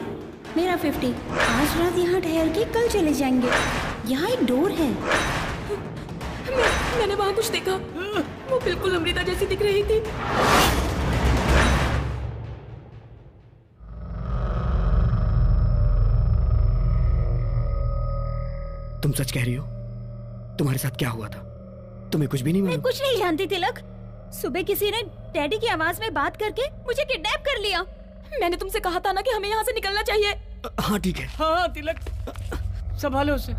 मेरा 50। आज रात यहाँ ठहर के कल चले जाएंगे। यहाँ एक डोर है। मैंने वहाँ कुछ देखा। वो बिल्कुल अमृता जैसी दिख रही थी। तुम सच कह रही हो? तुम्हारे साथ क्या हुआ था? तुम्हें कुछ भी नहीं मैं मालूम? कुछ नहीं जानती तिलक। सुबह किसी ने डैडी की आवाज में बात करके मुझे किडनैप कर लिया। मैंने तुमसे कहा था ना कि हमें यहाँ से निकलना चाहिए। हाँ ठीक है। हाँ तिलक, संभालो उसे।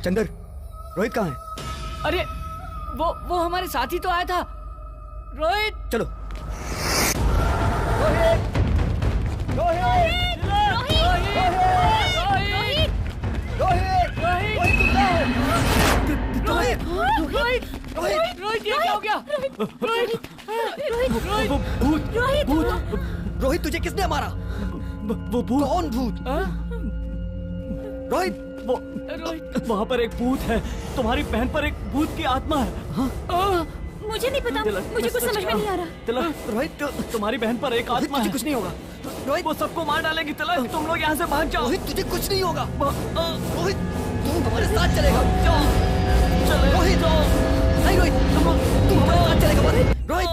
चंदर, रोहित कहाँ है? अरे वो हमारे साथ ही तो आया था। रोहित, चलो। रोहित, ये क्या हो गया? रोहित, तुझे किसने मारा? वो भूत। कौन भूत? रोहित, वहाँ पर एक भूत है। तुम्हारी बहन पर एक भूत की आत्मा है। मुझे नहीं पता, मुझे कुछ समझ में नहीं आ रहा। तिलक, रोहित, तुम्हारी बहन पर एक आत्मा है। कुछ नहीं होगा। रोहित, वो सबको मार डालेगी। तिलक, तुम लोग यहाँ से भाग जाओ। रोहित, तुझे कुछ नहीं होगा। रोहित, तू हमारे साथ चलेगा। रोहित, नहीं रोहित, तू हमारे साथ चलेगा। रोहित,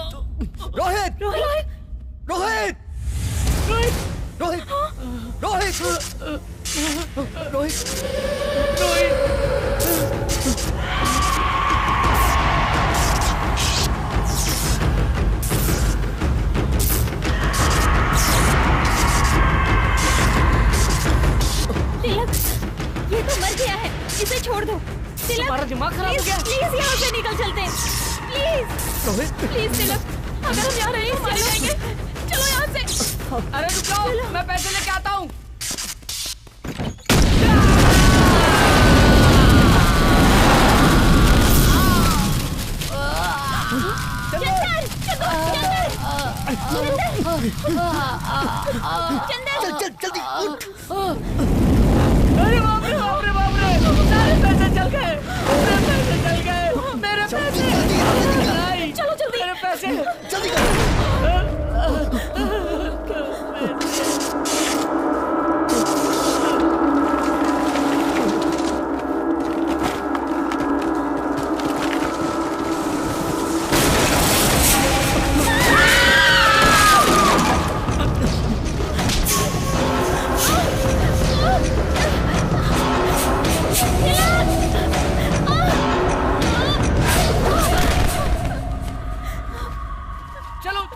रोहित, रोहित, रोहित, रोहित, रोहित, रोहित, रोहित। तिलक, ये तो मर गया है, इसे छोड़ दो। तिलक, तुम्हारा दिमाग खराब हो गया। प्लीज यहाँ से निकल चलते हैं। प्लीज, रोहित, प्लीज तिलक, अगर हम यहाँ रहे मर जाएंगे। चलो यहाँ से। अरे रुक जाओ, मैं पैसे लेके आता हूँ। चल जल्दी उठ। अरे बाप रे बाप रे बाप रे, सारे पैसे चल गए। मेरे पैसे चल गए। मेरे पैसे। चलो जल्दी। मेरे पैसे जल्दी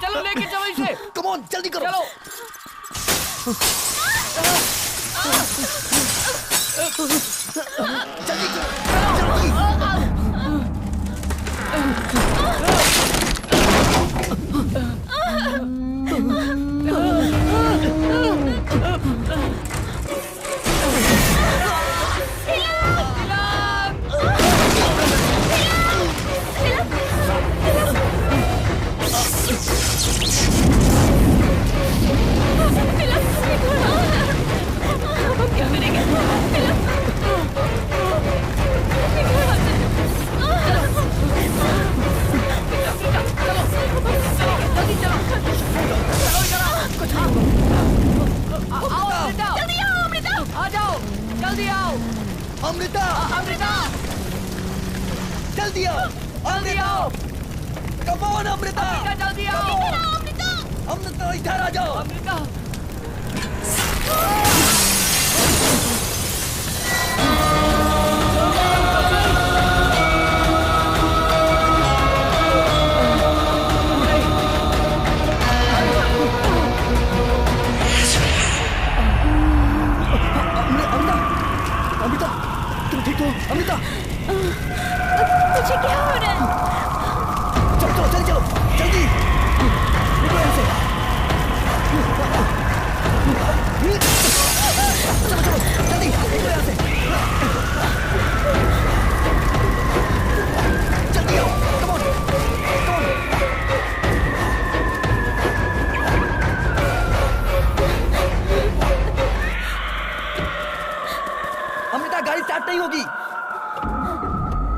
चलो लेके चलो इसे। कम ऑन, जल्दी करो। चलो। जल्दी जल्दी। क्या करेंगे? जल्दी आओ। अमृता, अमृता, जल्दी आओ। जल्दी आओ। कम ऑन अमृता, जल्दी आओ। अमृता इधर आ जाओ। अमृता, अमृता, तुम ठीक हो? अमृता, तुझे क्या हो रहा है? चलो चलो चलो जल्दी निकलो यहाँ से। चलो चलो जल्दी निकलो यहाँ से। जल्दी आओ, come on, come on. Amrita, गाड़ी स्टार्ट नहीं होगी।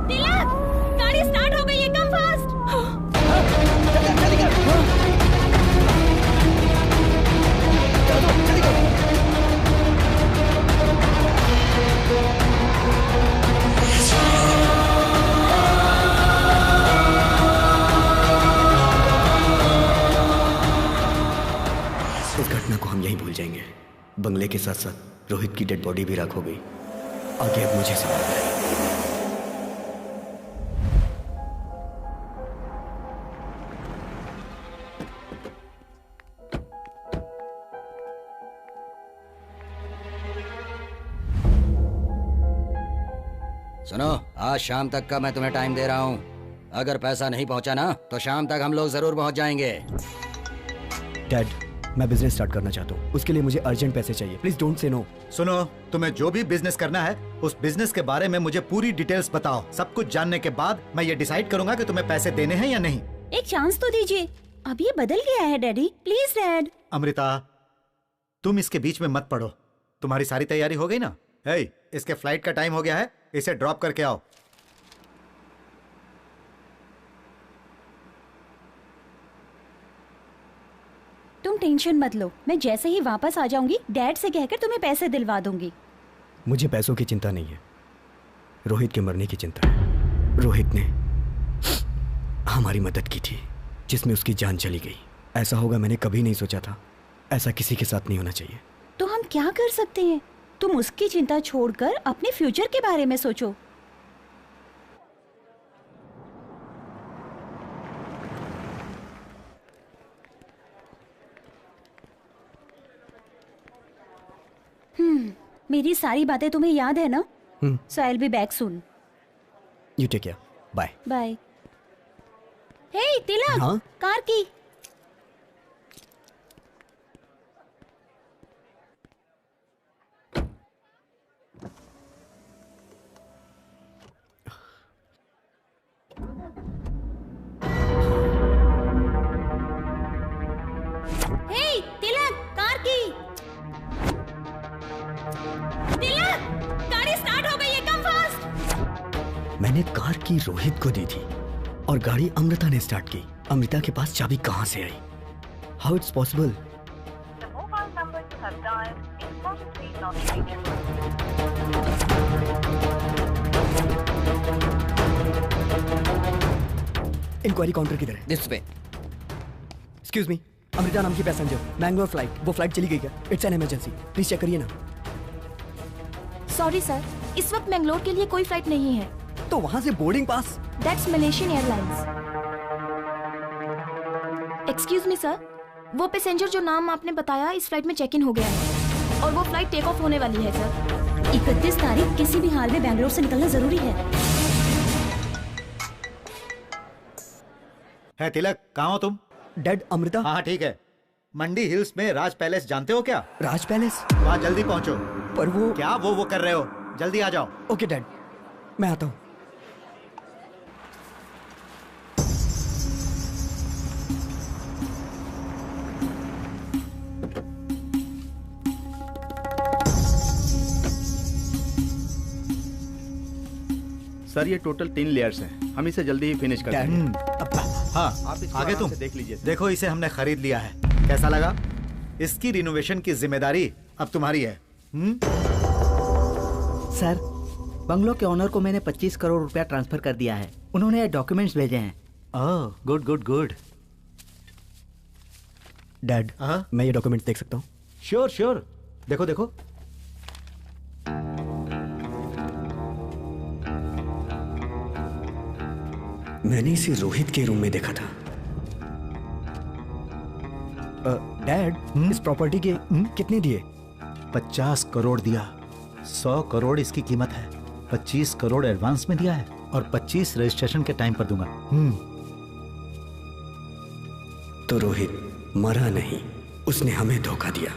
तिलक, गाड़ी स्टार्ट हो गई है, कम फास्ट। जल्दी जल्दी कर। चलो जल्दी कर। के साथ साथ रोहित की डेड बॉडी भी राख हो गई। आगे अब मुझे संभालना है। सुनो, आज शाम तक का मैं तुम्हें टाइम दे रहा हूँ। अगर पैसा नहीं पहुँचा ना तो शाम तक हम लोग जरूर पहुँच जाएंगे। डैड, मैं बिजनेस स्टार्ट करना चाहता हूँ, उसके लिए मुझे अर्जेंट पैसे चाहिए। Please don't say no. सुनो, तुम्हें जो भी बिजनेस करना है उस बिजनेस के बारे में मुझे पूरी डिटेल्स बताओ। सब कुछ जानने के बाद मैं ये डिसाइड करूंगा कि तुम्हें पैसे देने हैं या नहीं। एक चांस तो दीजिए। अब ये बदल गया है डैडी, प्लीज डैड। अमृता, तुम इसके बीच में मत पड़ो। तुम्हारी सारी तैयारी हो गई ना? हे, इसके फ्लाइट का टाइम हो गया है, इसे ड्रॉप करके आओ। तुम टेंशन मत लो, मैं जैसे ही वापस आ जाऊंगी डैड से कहकर तुम्हें पैसे दिलवा दूंगी। मुझे पैसों की चिंता नहीं है, रोहित के मरने की चिंता है। रोहित ने हमारी मदद की थी जिसमें उसकी जान चली गई। ऐसा होगा मैंने कभी नहीं सोचा था। ऐसा किसी के साथ नहीं होना चाहिए। तो हम क्या कर सकते हैं? तुम उसकी चिंता छोड़कर अपने फ्यूचर के बारे में सोचो। मेरी सारी बातें तुम्हें याद है ना? So I'll be back soon. You take care. Bye. Bye. Hey, तिलक, हाँ? कार की। Hey, तिलक, कार की। तिलक, गाड़ी स्टार्ट हो गई है, कम फास्ट। मैंने कार की रोहित को दी थी और गाड़ी अमृता ने स्टार्ट की। अमृता के पास चाबी कहाँ से आई? How it's possible? Inquiry counter किधर है? This way. Excuse me, Amrita नाम की पैसेंजर, मैंगलोर फ्लाइट। वो फ्लाइट चली गई क्या? It's an emergency, please check करिए ना। सॉरी सर, इस वक्त मैंगलोर के लिए कोई फ्लाइट नहीं है। तो वहाँ से boarding pass? That's Malaysian airlines. Excuse me sir, वो पैसेंजर जो नाम आपने बताया इस फ्लाइट में चेक इन हो गया है और वो फ्लाइट टेक ऑफ होने वाली है सर। 31 तारीख किसी भी हाल में बैंगलोर से निकलना जरूरी है। तिलक, कहाँ हो तुम? डैड, अमृता। हाँ ठीक है। मंडी हिल्स में राज पैलेस जानते हो क्या? राज पैलेस? वहाँ जल्दी पहुँचो। पर वो क्या वो कर रहे हो? जल्दी आ जाओ। ओके डैड, मैं आता हूँ। सर, ये टोटल 3 लेयर्स हैं। हम इसे जल्दी ही फिनिश कर देंगे। हाँ, आप इसको आगे आराम तुम से देख लीजिए। देखो, इसे हमने खरीद लिया है। कैसा लगा? इसकी रिनोवेशन की जिम्मेदारी अब तुम्हारी है। सर, बंगलो के ओनर को मैंने 25 करोड़ रुपया ट्रांसफर कर दिया है। उन्होंने डॉक्यूमेंट्स भेजे हैं। ओह, गुड गुड गुड। डैड, मैं ये डॉक्यूमेंट्स देख सकता हूँ? श्योर श्योर, देखो देखो। मैंने इसे रोहित के रूम में देखा था। डैड, इस प्रॉपर्टी के कितने दिए? 50 करोड़ दिया। 100 करोड़ इसकी कीमत है। 25 करोड़ एडवांस में दिया है और 25 रजिस्ट्रेशन के टाइम पर दूंगा। तो रोहित मरा नहीं, उसने हमें धोखा दिया।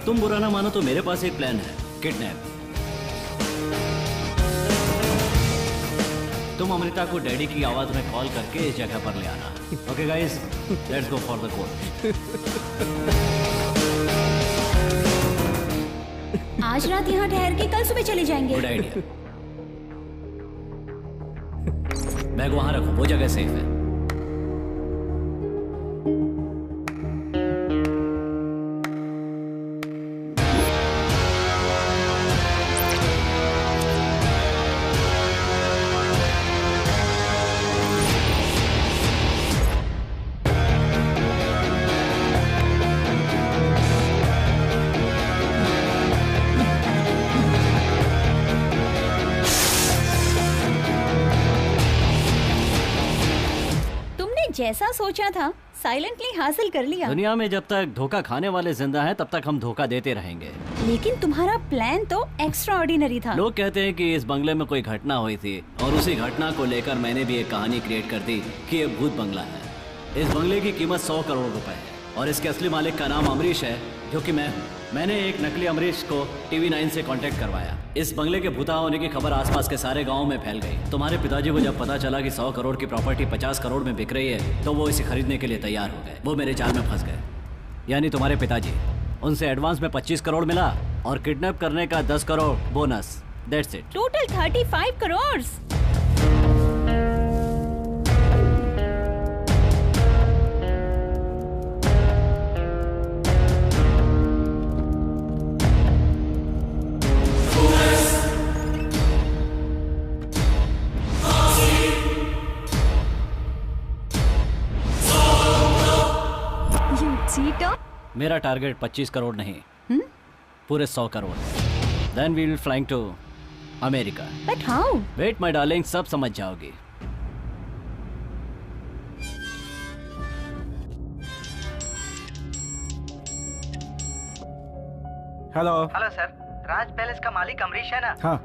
तुम बुरा ना मानो तो मेरे पास एक प्लान है, किडनैप। तुम अमृता को डैडी की आवाज में कॉल करके इस जगह पर ले आना। Okay guys, let's go for the court. आज रात यहाँ ठहर के कल सुबह चले जाएंगे। Good idea. बैग वहां रखो, वो जगह सेफ है। जैसा सोचा था साइलेंटली हासिल कर लिया। दुनिया में जब तक धोखा खाने वाले जिंदा हैं तब तक हम धोखा देते रहेंगे। लेकिन तुम्हारा प्लान तो एक्स्ट्राऑर्डिनरी था। लोग कहते हैं कि इस बंगले में कोई घटना हुई थी और उसी घटना को लेकर मैंने भी एक कहानी क्रिएट कर दी कि ये भूत बंगला है। इस बंगले की कीमत 100 करोड़ रुपए है और इसके असली मालिक का नाम अमरीश है, जो कि मैं हूँ। मैंने एक नकली अमरीश को TV9 से कांटेक्ट करवाया। इस बंगले के भूता होने की खबर आसपास के सारे गांव में फैल गई। तुम्हारे पिताजी को जब पता चला कि 100 करोड़ की प्रॉपर्टी 50 करोड़ में बिक रही है तो वो इसे खरीदने के लिए तैयार हो गए। वो मेरे जाल में फंस गए, यानी तुम्हारे पिताजी। उनसे एडवांस में 25 करोड़ मिला और किडनैप करने का 10 crore bonus. That's it. Total 35 crore. मेरा टारगेट 25 करोड़ नहीं, पूरे 100 crore. Then we will flying to America. But how? Wait my darling, सब समझ जाओगी। Hello. Hello sir, Raj palace का मालिक अमरीश है ना? हाँ।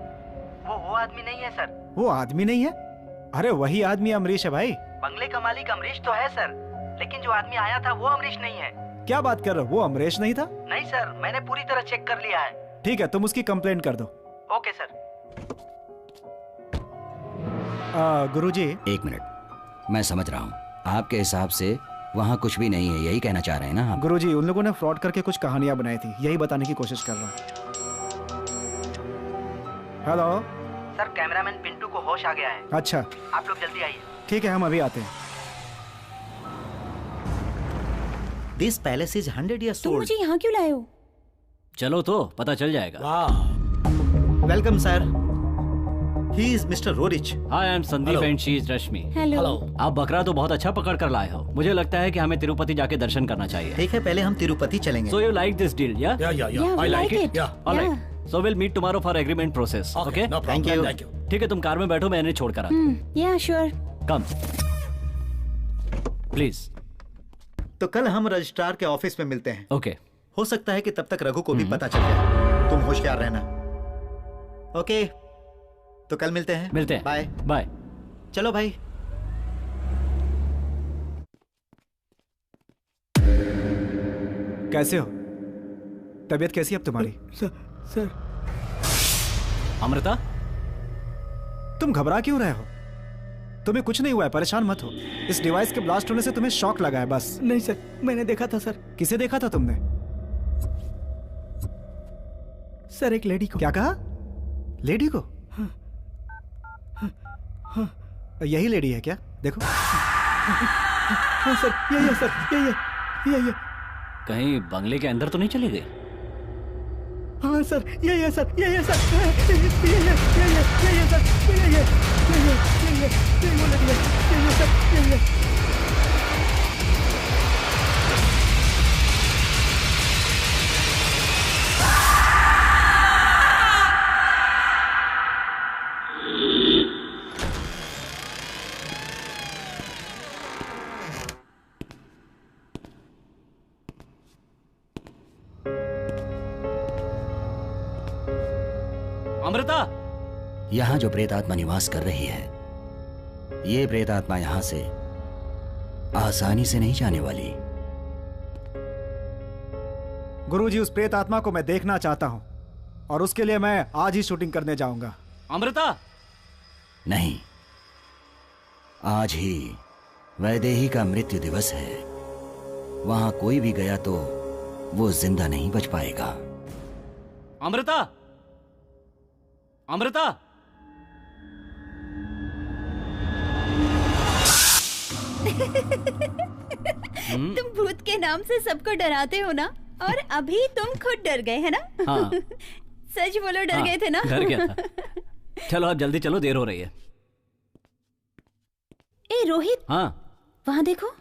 वो आदमी नहीं है सर। वो आदमी नहीं है? अरे वही आदमी अमरीश है भाई। बंगले का मालिक अमरीश तो है सर, लेकिन जो आदमी आया था वो अमरीश नहीं है। क्या बात कर रहे हो? वो अमरीश नहीं था? नहीं सर, मैंने पूरी तरह चेक कर लिया है। ठीक है, तुम उसकी कंप्लेंट कर दो। Okay sir. गुरुजी। एक मिनट, मैं समझ रहा हूँ। आपके हिसाब से वहाँ कुछ भी नहीं है, यही कहना चाह रहे हैं ना आप? गुरुजी, उन लोगों ने फ्रॉड करके कुछ कहानियां बनाई थी, यही बताने की कोशिश कर रहा हूँ। हेलो सर, कैमरामैन पिंटू को होश आ गया है। अच्छा, आप लोग जल्दी आइए। ठीक है, हम अभी आते हैं। This palace is 100 years old. तुम मुझे यहाँ क्यों लाए हो? चलो तो पता चल जाएगा। Welcome sir. He is Mr. Rorich. Hi, I am Sandeep and she is Rashmi. Hello. आप बकरा तो बहुत अच्छा पकड़ कर लाए हो। मुझे लगता है कि हमें तिरुपति जाके दर्शन करना चाहिए। ठीक है, पहले हम तिरुपति चलेंगे। So you like this deal, yeah? Yeah, I like it. All right. So we'll meet tomorrow for agreement process. Okay? No problem. Thank you. ठीक है, तुम कार में बैठो, मैं इन्हें छोड़ कर आता हूँ। Yeah, sure. Come. Please. तो कल हम रजिस्ट्रार के ऑफिस में मिलते हैं। ओके। हो सकता है कि तब तक रघु को भी पता चल जाए। तुम होशियार रहना। ओके, तो कल मिलते हैं। मिलते हैं। Bye bye. चलो भाई। कैसे हो? तबीयत कैसी है अब तुम्हारी? सर। अमृता, तुम घबरा क्यों रहे हो? तुम्हें कुछ नहीं हुआ है, परेशान मत हो। इस डिवाइस के ब्लास्ट होने से तुम्हें शॉक लगा है बस। नहीं सर, मैंने देखा था सर। किसे देखा था तुमने? सर, एक लेडी को। क्या कहा? लेडी को? हाँ। यही लेडी है क्या? देखो। हाँ सर, यही है सर, यही है। कहीं बंगले के अंदर तो नहीं चली गई? हाँ सर, यही है सर, यही है सर, यही है सर, यही है सर, यही है सर, यही है। अमृता, यहाँ जो प्रेत आत्मा निवास कर रही है, ये प्रेत आत्मा यहाँ से आसानी से नहीं जाने वाली। गुरुजी, उस प्रेत आत्मा को मैं देखना चाहता हूँ और उसके लिए मैं आज ही शूटिंग करने जाऊंगा। अमृता। नहीं, आज ही वैदेही का मृत्यु दिवस है। वहां कोई भी गया तो वो जिंदा नहीं बच पाएगा। अमृता, अमृता। तुम भूत के नाम से सबको डराते हो ना, और अभी तुम खुद डर गए है ना? हाँ। सच बोलो, डर गए थे ना? डर गया था। चलो अब जल्दी चलो, देर हो रही है। ए रोहित। हाँ। वहाँ देखो।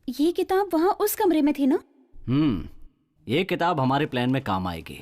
ये किताब वहाँ उस कमरे में थी ना? ये किताब हमारे प्लान में काम आएगी।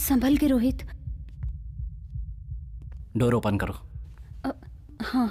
संभल के रोहित। डोर ओपन करो। हाँ।